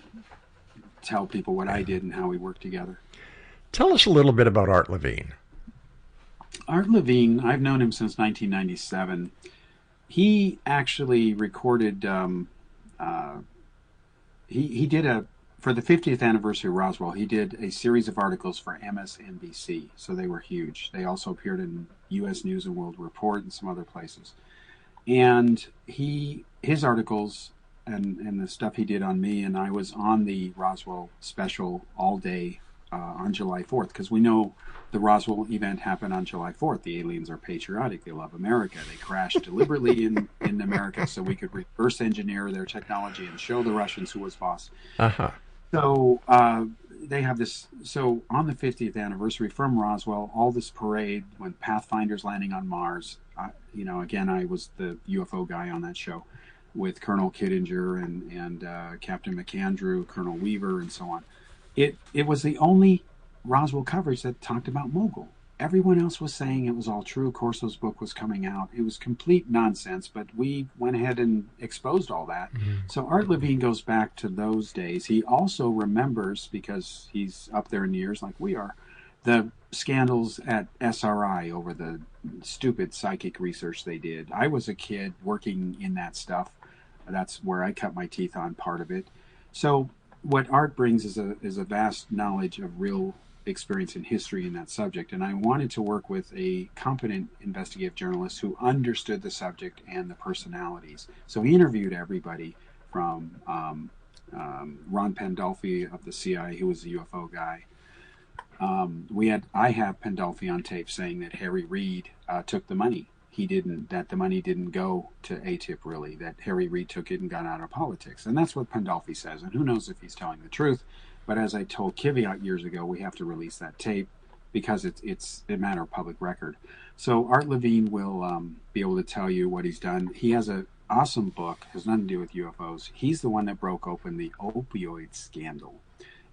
tell people what I did and how we worked together. Tell us a little bit about Art Levine. Art Levine, I've known him since 1997. He actually recorded, he did for the 50th anniversary of Roswell, he did a series of articles for MSNBC, so they were huge. They also appeared in U.S. News and World Report and some other places. And his articles and the stuff he did on me, and I was on the Roswell special all day on July 4th, because we know the Roswell event happened on July 4th. The aliens are patriotic. They love America. They crashed deliberately in America so we could reverse engineer their technology and show the Russians who was boss. Uh-huh. So they have this. So on the 50th anniversary from Roswell, all this parade when Pathfinder's landing on Mars. Again, I was the UFO guy on that show with Colonel Kittinger and Captain McAndrew, Colonel Weaver, and so on. It was the only Roswell coverage that talked about Mogul. everyone else was saying it was all true. Corso's book was coming out. It was complete nonsense, but we went ahead and exposed all that. So Art Levine goes back to those days. He also remembers, because he's up there in years like we are, the scandals at SRI over the stupid psychic research they did. I was a kid working in that stuff. That's where I cut my teeth on part of it. So what Art brings is a vast knowledge of real experience in history in that subject, and I wanted to work with a competent investigative journalist who understood the subject and the personalities. So he interviewed everybody from Ron Pandolfi of the CIA, who was the UFO guy. I have Pandolfi on tape saying that Harry Reid took the money. That the money didn't go to ATIP really, that Harry Reid took it and got out of politics. And that's what Pandolfi says, and who knows if he's telling the truth. But as I told Kiviat years ago, we have to release that tape because it's a matter of public record. So Art Levine will be able to tell you what he's done. He has an awesome book, has nothing to do with UFOs. He's the one that broke open the opioid scandal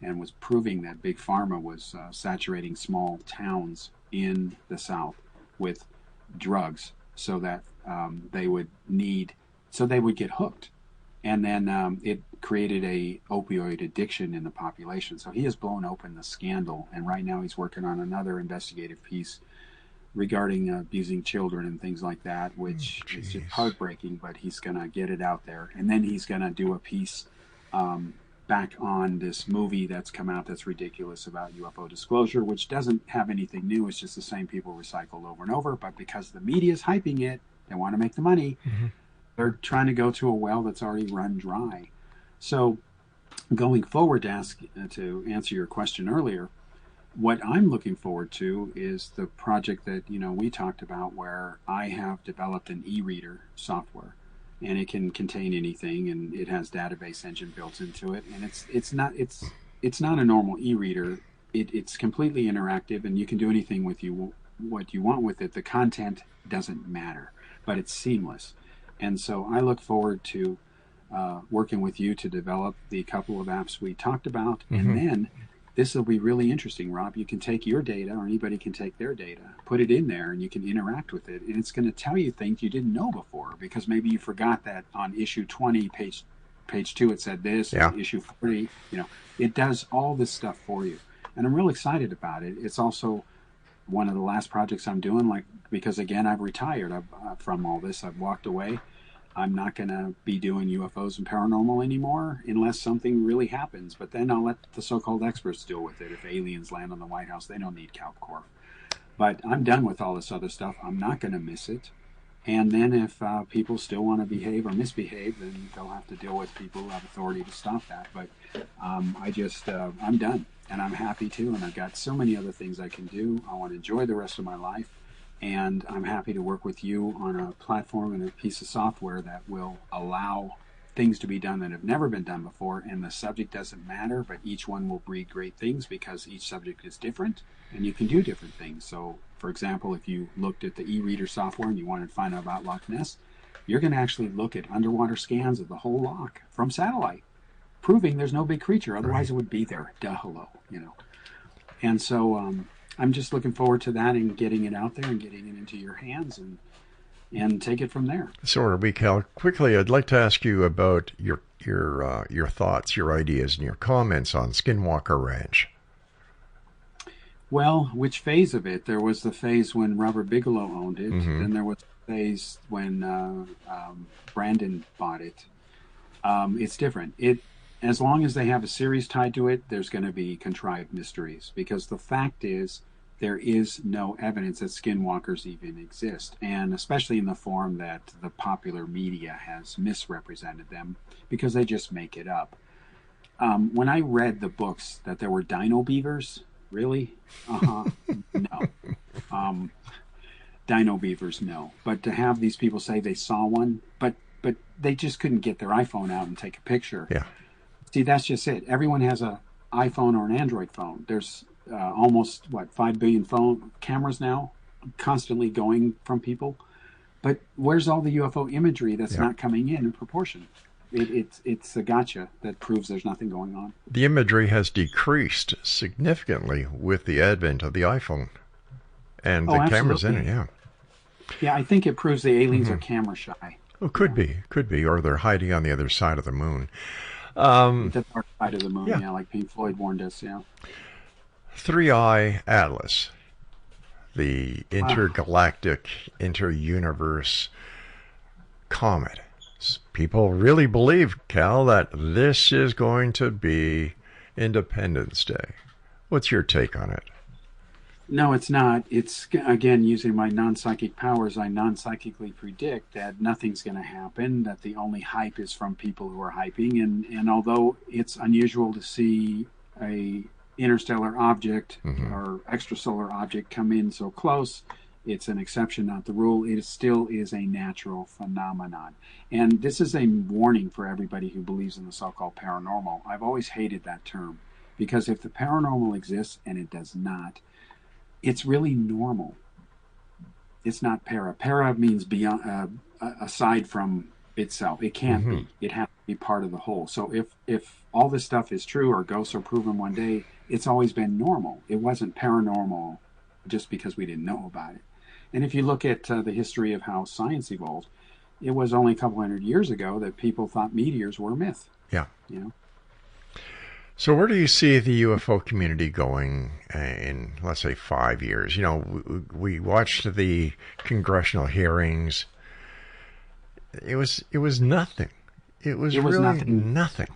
and was proving that Big Pharma was saturating small towns in the South with drugs so that they would get hooked. And then it created a opioid addiction in the population. So he has blown open the scandal, and right now he's working on another investigative piece regarding abusing children and things like that, which is just heartbreaking, but he's going to get it out there. And then he's going to do a piece back on this movie that's come out that's ridiculous about UFO disclosure, which doesn't have anything new. It's just the same people recycled over and over. But because the media is hyping it, they want to make the money. They're trying to go to a well that's already run dry. So going forward, to answer your question earlier, what I'm looking forward to is the project that we talked about, where I have developed an e-reader software, and it can contain anything, and it has database engine built into it, and it's not a normal e-reader. It's completely interactive, and you can do anything with what you want with it. The content doesn't matter, but it's seamless. And so I look forward to working with you to develop the couple of apps we talked about. And then this will be really interesting, Rob. You can take your data, or anybody can take their data, put it in there, and you can interact with it. And it's going to tell you things you didn't know before, because maybe you forgot that on issue 20, page 2, it said this, issue 40, it does all this stuff for you. And I'm real excited about it. It's also one of the last projects I'm doing, because again, I've retired from all this. I've walked away. I'm not going to be doing UFOs and paranormal anymore unless something really happens. But then I'll let the so-called experts deal with it. If aliens land on the White House, they don't need Korff. But I'm done with all this other stuff. I'm not going to miss it. And then if people still want to behave or misbehave, then they'll have to deal with people who have authority to stop that. But I'm done. And I'm happy to. And I've got so many other things I can do. I want to enjoy the rest of my life. And I'm happy to work with you on a platform and a piece of software that will allow things to be done that have never been done before. And the subject doesn't matter, but each one will breed great things because each subject is different and you can do different things. So, for example, if you looked at the e-reader software and you wanted to find out about Loch Ness, you're going to actually look at underwater scans of the whole loch from satellite, proving there's no big creature. Otherwise, it would be there. Duh, hello, And so, I'm just looking forward to that and getting it out there and getting it into your hands and take it from there. So are we, Kal. Quickly, I'd like to ask you about your thoughts, your ideas, and your comments on Skinwalker Ranch. Well, which phase of it? There was the phase when Robert Bigelow owned it. Then there was the phase when Brandon bought it. It's different. As long as they have a series tied to it, there's going to be contrived mysteries, because the fact is there is no evidence that skinwalkers even exist, and especially in the form that the popular media has misrepresented them, because they just make it up. When I read the books that there were dino beavers, really? No. Dino beavers, no. But to have these people say they saw one, but they just couldn't get their iPhone out and take a picture. Yeah. See, that's just it. Everyone has an iPhone or an Android phone. There's almost, 5 billion phone cameras now constantly going from people. But where's all the UFO imagery that's not coming in proportion? It's a gotcha that proves there's nothing going on. The imagery has decreased significantly with the advent of the iPhone. And Oh, the camera's in it, absolutely. yeah. Yeah, I think it proves the aliens are camera shy. Oh, could be, or they're hiding on the other side of the moon. The dark side of the moon, Yeah. yeah, like Pink Floyd warned us, yeah. Three-Eye Atlas, the intergalactic, inter-universe comet. People really believe, Cal, that this is going to be Independence Day. What's your take on it? No, it's not. It's, again, using my non-psychic powers, I non-psychically predict that nothing's going to happen, that the only hype is from people who are hyping. And although it's unusual to see a interstellar object or extrasolar object come in so close, it's an exception, not the rule. It still is a natural phenomenon. And this is a warning for everybody who believes in the so-called paranormal. I've always hated that term, because if the paranormal exists, and it does not, it's really normal. It's not para. Para means beyond, aside from itself. It can't be. It has to be part of the whole. So if all this stuff is true, or ghosts are proven one day, it's always been normal. It wasn't paranormal just because we didn't know about it. And if you look at the history of how science evolved, it was only a couple hundred years ago that people thought meteors were a myth. Yeah. You know? So where do you see the UFO community going in, let's say, 5 years? You know, we watched the congressional hearings. It was nothing. It was really nothing.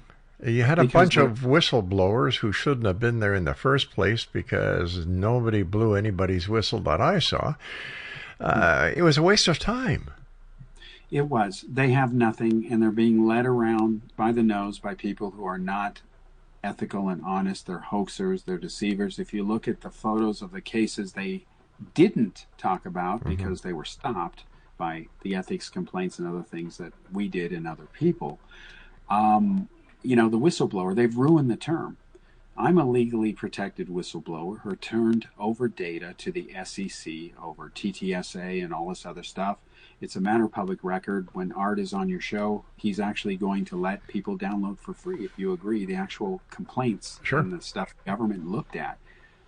You had a bunch of whistleblowers who shouldn't have been there in the first place, because nobody blew anybody's whistle that I saw. It was a waste of time. It was. They have nothing, and they're being led around by the nose by people who are not ethical and honest. They're hoaxers, they're deceivers. If you look at the photos of the cases they didn't talk about because they were stopped by the ethics complaints and other things that we did and other people, you know, the whistleblower, they've ruined the term. I'm a legally protected whistleblower who turned over data to the SEC over TTSA and all this other stuff. It's a matter of public record. When Art is on your show, he's actually going to let people download for free, if you agree, the actual complaints and the stuff the government looked at.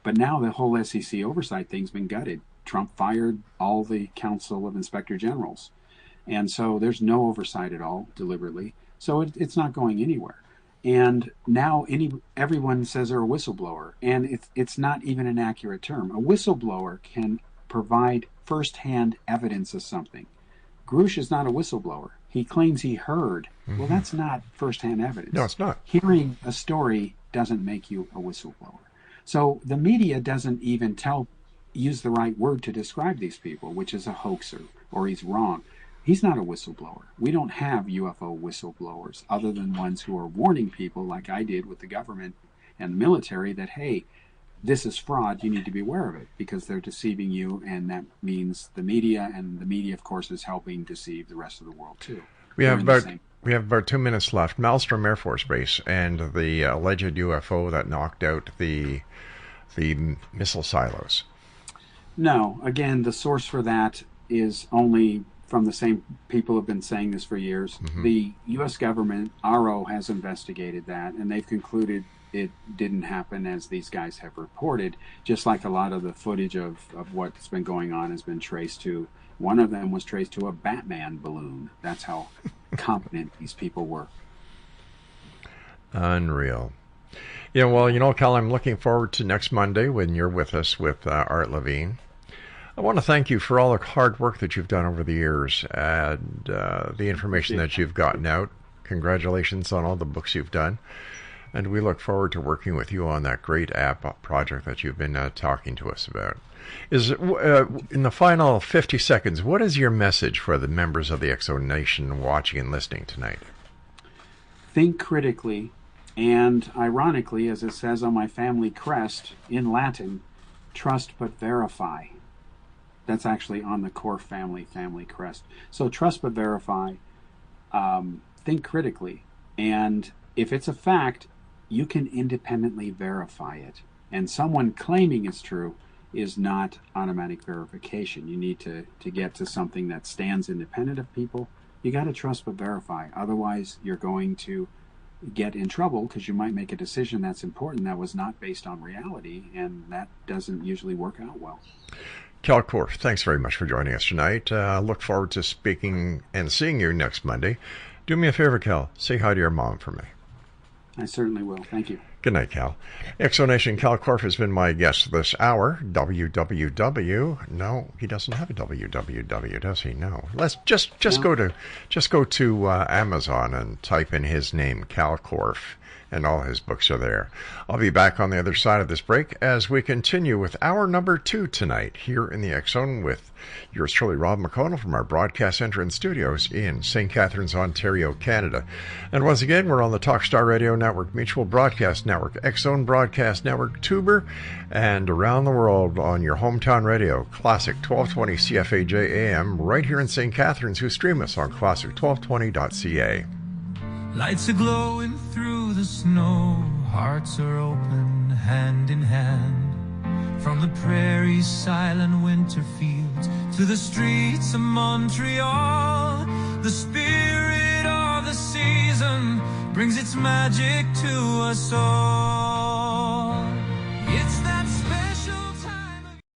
But now the whole SEC oversight thing's been gutted. Trump fired all the Council of Inspector Generals. And so there's no oversight at all, deliberately. So it's not going anywhere. And now everyone says they're a whistleblower, and it's not even an accurate term. A whistleblower can provide firsthand evidence of something. Grush is not a whistleblower. He claims he heard. Well, that's not firsthand evidence. No, it's not. Hearing a story doesn't make you a whistleblower. So the media doesn't even use the right word to describe these people, which is a hoaxer, or he's wrong. He's not a whistleblower. We don't have UFO whistleblowers other than ones who are warning people, like I did with the government and the military, that, hey, this is fraud, you need to be aware of it, because they're deceiving you, and that means the media, and the media, of course, is helping deceive the rest of the world, too. We have about 2 minutes left. Malmstrom Air Force Base and the alleged UFO that knocked out the missile silos. No, again, the source for that is only from the same people who have been saying this for years. The U.S. government, RO, has investigated that, and they've concluded it didn't happen as these guys have reported, just like a lot of the footage of what's been going on has been traced to. One of them was traced to a Batman balloon. That's how competent these people were. Unreal. Yeah, well, you know, Cal, I'm looking forward to next Monday when you're with us with Art Levine. I want to thank you for all the hard work that you've done over the years and the information that you've gotten out. Congratulations on all the books you've done. And we look forward to working with you on that great app project that you've been talking to us about. In the final 50 seconds, what is your message for the members of the Exo Nation watching and listening tonight? Think critically, and ironically, as it says on my family crest in Latin, trust but verify. That's actually on the Korff family crest. So trust but verify. Think critically, and if it's a fact, you can independently verify it. And someone claiming it's true is not automatic verification. You need to get to something that stands independent of people. You got to trust but verify. Otherwise, you're going to get in trouble, because you might make a decision that's important that was not based on reality, and that doesn't usually work out well. Kal Korff, thanks very much for joining us tonight. Look forward to speaking and seeing you next Monday. Do me a favor, Kal. Say hi to your mom for me. I certainly will. Thank you. Good night, Kal. Exonation Kal Korff has been my guest this hour. www. No, he doesn't have a www, does he? No. Let's just no. go to Amazon and type in his name, Kal Korff, and all his books are there. I'll be back on the other side of this break as we continue with hour number 2 tonight here in the X Zone with yours truly, Rob McConnell, from our broadcast center and studios in St. Catharines, Ontario, Canada. And once again, we're on the Talkstar Radio Network, Mutual Broadcast Network, X Zone Broadcast Network, Tuber, and around the world on your hometown radio, Classic 1220 CFAJ AM, right here in St. Catharines, who stream us on classic1220.ca. Lights are glowing through the snow, hearts are open, hand in hand. From the prairie's silent winter fields to the streets of Montreal, the spirit of the season brings its magic to us all.